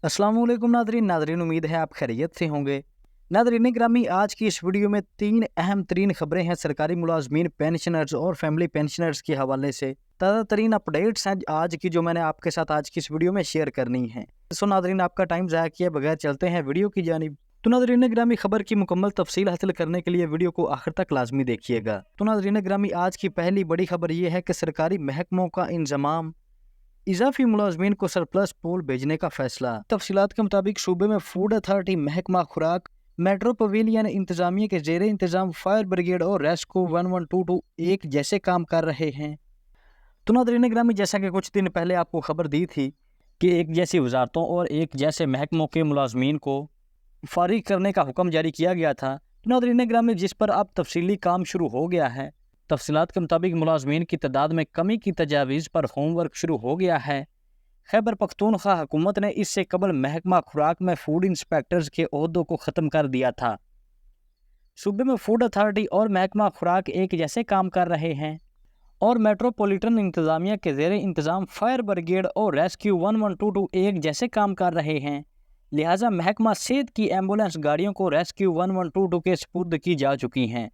अस्सलाम वालेकुम नादरीन, उम्मीद है आप खैरियत से होंगे। नादरीन ग्रामी, आज की इस वीडियो में 3 अहम तरीन खबरें हैं सरकारी मुलाजमीन, पेंशनर्स और फैमिली पेंशनर्स के हवाले से। ताज़ा तरीन अपडेट्स हैं आज की, जो मैंने आपके साथ आज की इस वीडियो में शेयर करनी है। सो नादरीन, आपका टाइम ज़ाया किए बगैर चलते हैं वीडियो की जानिब। तो नादरीन ग्रामी, खबर की मुकम्मल तफसील हासिल करने के लिए वीडियो को आखिर तक लाजमी देखिएगा। तो नादरीन ग्रामी, आज की पहली बड़ी खबर ये है कि सरकारी महकमों का इंजमाम, इजाफी मुलाजमीन को सरप्लस पूल भेजने का फैसला। तफसीलात के मुताबिक सूबे में फूड अथॉरिटी, महकमा खुराक, मेट्रो पवेलियन इंतजामिया के जेर इंतजाम फायर ब्रिगेड और रेस्क्यू 1122 एक जैसे काम कर रहे हैं। तो नादरीन ग्रामी, जैसा कि कुछ दिन पहले आपको खबर दी थी कि एक जैसी वजारतों और एक जैसे महकमों के मुलाजमीन को फारिग करने का हुक्म जारी किया गया था। तो नादरीन ग्रामी, जिस पर अब तफसीली काम शुरू हो गया है। तफसीलात के मुताबिक मुलाजमीन की तादाद में कमी की तजावीज़ पर होमवर्क शुरू हो गया है। खैबर पख्तूनख्वा हुकूमत ने इससे कबल महकमा खुराक में फूड इंस्पेक्टर्स के ओहदों को ख़त्म कर दिया था। सूबे में फूड अथॉरिटी और महकमा खुराक एक जैसे काम कर रहे हैं और मेट्रोपॉलिटन इंतज़ामिया के ज़ेर इंतज़ाम फायर ब्रिगेड और रेस्क्यू 1122 एक जैसे काम कर रहे हैं। लिहाजा महकमा सेहत की एम्बुलेंस गाड़ियों को रेस्क्यू 1122 के सपुर्द की जा चुकी हैं।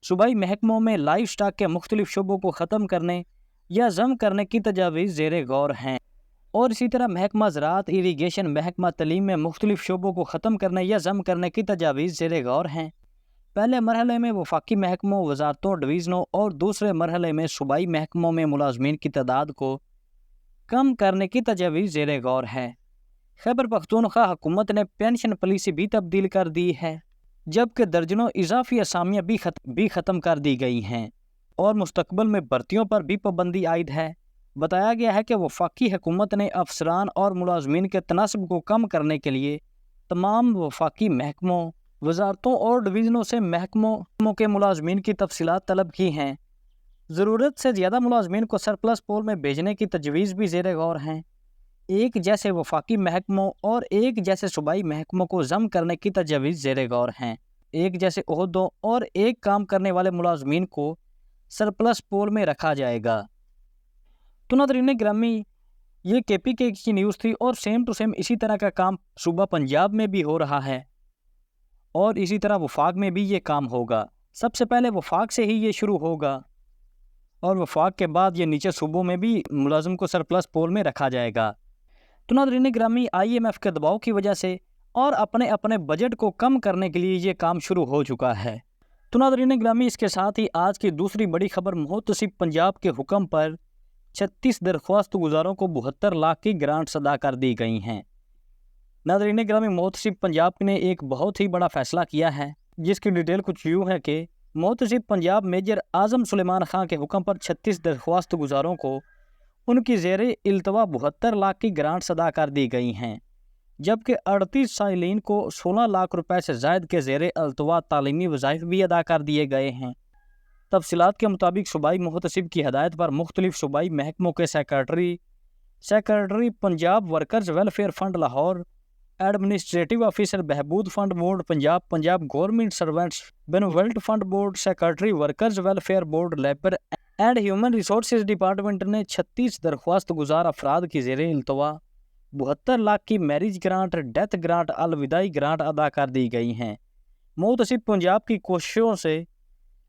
सूबाई महकमों में लाइफ स्टॉक के मुख्तलिफ शोबों को ख़त्म करने या जम करने की तजावीज़ ज़ेर गौर हैं और इसी तरह महकमा ज़राअत, इरीगेशन, महकमा तलीम में मुख्तलिफ शोबों को ख़त्म करने या जम करने की तजावीज़ ज़ेर गौर हैं। पहले मरहले में वफाकी महकमों, वजारतों, डिवीज़नों और दूसरे मरहले में सूबाई महकमों में मुलाजमीन की तादाद को कम करने की तजावीज़ ज़ेर गौर है। खैबर पख्तूनख्वा हुकूमत ने पेंशन पॉलिसी भी तब्दील कर दी है, जबकि दर्जनों इजाफी असामियाँ भी ख़त्म कर दी गई हैं और मुस्तकबिल में भर्तियों पर भी पाबंदी आयद है। बताया गया है कि वफाकी हुकूमत ने अफसरान और मुलाजमीन के तनासब को कम करने के लिए तमाम वफाकी महकमों, वजारतों और डिवीज़नों से महकमों के मुलाजमीन की तफसीलात तलब की हैं। ज़रूरत से ज़्यादा मुलाजमीन को सरप्लस पूल में भेजने की तजवीज़ भी ज़ेर गौर हैं। एक जैसे वफाकी महकमों और एक जैसे सूबाई महकमों को जम करने की तजवीज़ ज़ेर गौर हैं। एक जैसे ओहदों और एक काम करने वाले मुलाजमीन को सरप्लस पूल में रखा जाएगा। तो नादरीन ग्रामी, ये KPK की न्यूज़ थी और सेम टू सेम इसी तरह का काम सूबा पंजाब में भी हो रहा है और इसी तरह वफाक में भी ये काम होगा। सबसे पहले वफाक से ही ये शुरू होगा और वफाक के बाद ये नीचे सूबों में भी मुलाजिम को सरप्लस पूल में रखा जाएगा। तो नादरीन ग्रामी, IMF के दबाव की वजह से और अपने अपने बजट को कम करने के लिए ये काम शुरू हो चुका है। तो नादरीन ग्रामी, इसके साथ ही आज की दूसरी बड़ी खबर, मुहतसिब पंजाब के हुक्म पर 36 दरख्वास्त गुजारों को 72 लाख की ग्रांट्स अदा कर दी गई हैं। नादरीन ग्रामी, मुहतसिब पंजाब ने एक बहुत ही बड़ा फैसला किया है, जिसकी डिटेल कुछ यूँ है कि मुहतसिब पंजाब मेजर आज़म सुलेमान खां के हुक्म पर 36 दरख्वास्त गुजारों को उनकी ज़ेर इल्तवा 72 लाख की ग्रांट्स अदा कर दी गई हैं, जबकि 38 साइलिन को 16 लाख रुपए से ज़ायद के ज़ेर इल्तवा तालीमी वज़ाइफ भी अदा कर दिए गए हैं। तफसीलात के मुताबिक सूबाई मुहतसिब की हदायत पर मुख्तलिफ सूबाई महकमों के secretary Punjab workers welfare fund Lahore, administrative officer बहबूद fund board Punjab, Punjab government servants benefit fund board, secretary workers welfare board, labour and human resources department ने 36 दरख्वास्त गुजार अफराद की ज़ेर इल्तवा 72 लाख की मैरिज ग्रांट, डेथ ग्रांट, अलविदाई ग्रांट अदा कर दी गई हैं। मुहतसिब पंजाब की कोशिशों से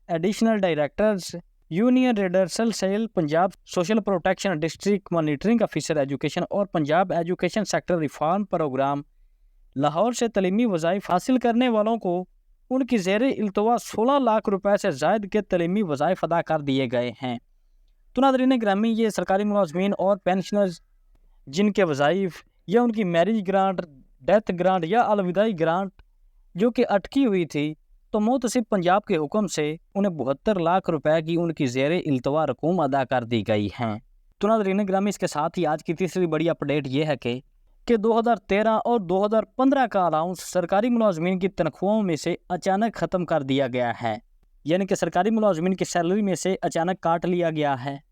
additional directors, union redressal cell, Punjab social protection district monitoring officer education और Punjab education sector reform program Lahore से तलीमी वज़ाइफ हासिल करने वालों को उनकी ज़ेर इल्तवा 16 लाख रुपए से ज़ायद के तलीमी वज़ाइफ अदा कर दिए गए हैं। तो नादरीन ग्रामी, ये सरकारी मुलाजमीन और पेंशनर्स जिनके वज़ाइफ या उनकी मैरिज ग्रांट, डेथ ग्रांट या अलविदाई ग्रांट जो कि अटकी हुई थी, तो मुहतसिब पंजाब के हुक्म से उन्हें 72 लाख रुपए की उनकी ज़ेर इल्तवा रकूम अदा कर दी गई हैं। तो नादरीन ग्रामी, इसके साथ ही आज की तीसरी बड़ी अपडेट ये है कि 2013 और 2015 का अलाउंस सरकारी मुलाजमीन की तनख्वाहों में से अचानक ख़त्म कर दिया गया है। यानी कि सरकारी मुलाजमीन की सैलरी में से अचानक काट लिया गया है,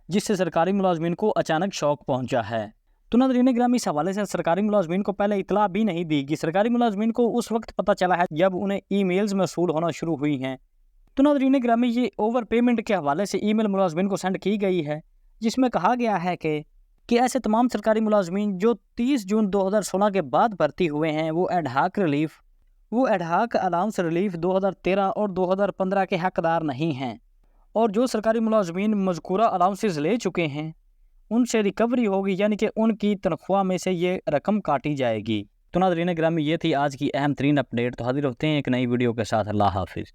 जिससे सरकारी मुलाजमीन को अचानक शौक पहुंचा है। तो नादरीन ग्रामी, इस हवाले से सरकारी मुलाजमीन को पहले इतला भी नहीं दी गई। सरकारी मुलाजमीन को उस वक्त पता चला है जब उन्हें ईमेल्स मौसूल होना शुरू हुई हैं। तो नादरीन ग्रामी, ये ओवर पेमेंट के हवाले से ईमेल मुलाजमीन को सेंड की गई है, जिसमें कहा गया है कि کہ ایسے تمام سرکاری ملازمین جو 30 جون 2016 کے بعد بھرتی ہوئے ہیں وہ ایڈہاک الاؤنس ریلیف 2013 اور 2015 کے حقدار نہیں ہیں، اور جو سرکاری ملازمین مذکورہ الاؤنسز لے چکے ہیں ان سے ریکوری ہوگی، یعنی کہ ان کی تنخواہ میں سے یہ رقم کاٹی جائے گی۔ تو ناظرین گرامی، یہ تھی آج کی اہم ترین اپڈیٹ۔ تو حاضر ہوتے ہیں ایک نئی ویڈیو کے ساتھ۔ اللہ حافظ۔